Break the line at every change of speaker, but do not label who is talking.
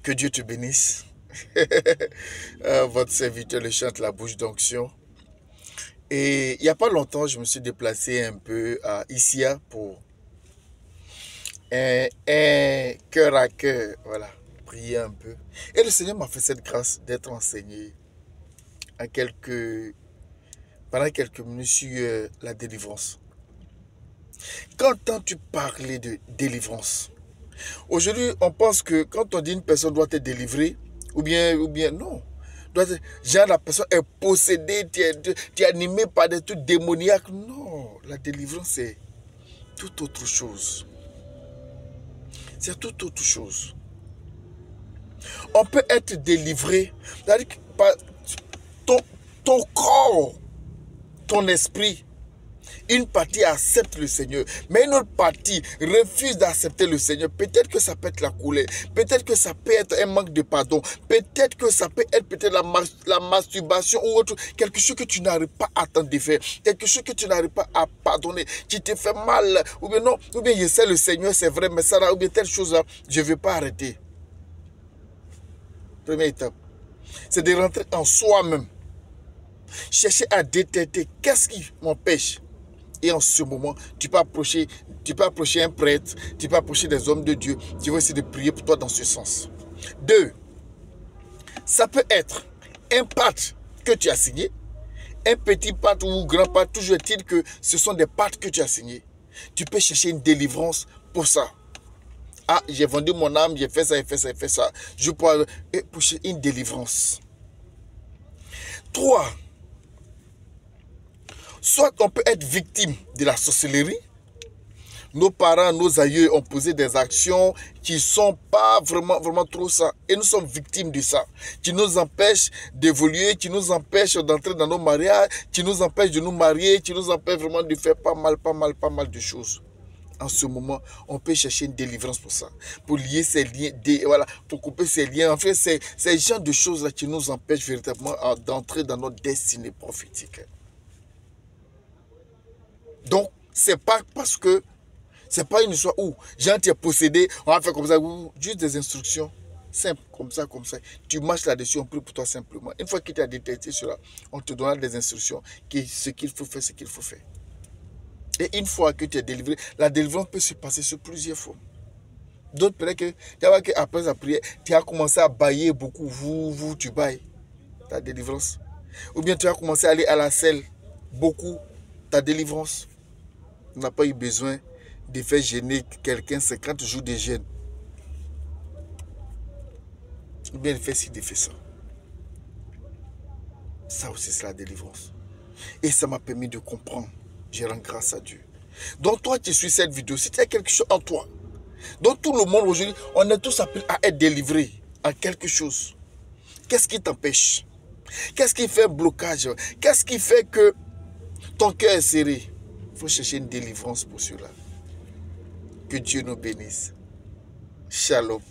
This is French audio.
Que Dieu te bénisse. Votre serviteur le chante la bouche d'onction. Et il n'y a pas longtemps, je me suis déplacé un peu à Issia pour un cœur à cœur. Voilà, prier un peu. Et le Seigneur m'a fait cette grâce d'être enseigné à pendant quelques minutes sur la délivrance. Quand entends-tu parler de délivrance? Aujourd'hui, on pense que quand on dit une personne doit être délivrée, ou bien non. Genre la personne est possédée, tu es animé par des trucs démoniaques. Non, la délivrance c'est tout autre chose. C'est tout autre chose. On peut être délivré, c'est-à-dire que par ton corps, ton esprit, une partie accepte le Seigneur, mais une autre partie refuse d'accepter le Seigneur. Peut-être que ça peut être la colère, peut-être que ça peut être un manque de pardon, peut-être que ça peut être la masturbation ou autre, quelque chose que tu n'arrives pas à t'en défaire, quelque chose que tu n'arrives pas à pardonner, qui te fait mal, ou bien non, ou bien je sais le Seigneur, c'est vrai, mais ça là, ou bien telle chose là, je ne vais pas arrêter. Première étape, c'est de rentrer en soi-même, chercher à détecter qu'est-ce qui m'empêche. Et en ce moment, tu peux approcher un prêtre, tu peux approcher des hommes de Dieu. Tu vas essayer de prier pour toi dans ce sens. 2. Ça peut être un pacte que tu as signé, un petit pacte ou grand pacte, toujours est-il que ce sont des pactes que tu as signés. Tu peux chercher une délivrance pour ça. Ah, j'ai vendu mon âme, j'ai fait ça, j'ai fait ça, j'ai fait ça. Je peux chercher une délivrance. 3. Soit on peut être victime de la sorcellerie. Nos parents, nos aïeux ont posé des actions qui ne sont pas vraiment trop ça. Et nous sommes victimes de ça. Qui nous empêchent d'évoluer, qui nous empêchent d'entrer dans nos mariages, qui nous empêchent de nous marier, qui nous empêchent vraiment de faire pas mal de choses. En ce moment, on peut chercher une délivrance pour ça. Pour lier ces liens, voilà, pour couper ces liens. En fait, c'est ces genres de choses-là qui nous empêchent véritablement d'entrer dans notre destinée prophétique. Donc, c'est pas parce que c'est pas une histoire où Jean t'es possédé, on va faire comme ça, juste des instructions simples, comme ça. Tu marches là-dessus, on prie pour toi simplement. Une fois que tu as détecté cela, on te donnera des instructions, ce qu'il faut faire, ce qu'il faut faire. Et une fois que tu es délivré, la délivrance peut se passer sur plusieurs formes. D'autres, peut-être que tu vois qu'après la prière, tu as commencé à bailler beaucoup, tu bailles, ta délivrance. Ou bien tu as commencé à aller à la selle, beaucoup, ta délivrance. On n'a pas eu besoin de faire gêner quelqu'un 50 jours de jeûne. Ou bien de faire ci, de faire ça. Ça aussi, c'est la délivrance. Et ça m'a permis de comprendre. Je rends grâce à Dieu. Donc toi, tu suis cette vidéo. Si tu as quelque chose en toi, dans tout le monde aujourd'hui, on est tous appelés à être délivrés à quelque chose. Qu'est-ce qui t'empêche? Qu'est-ce qui fait un blocage? Qu'est-ce qui fait que ton cœur est serré? Il faut chercher une délivrance pour cela. Que Dieu nous bénisse. Shalom.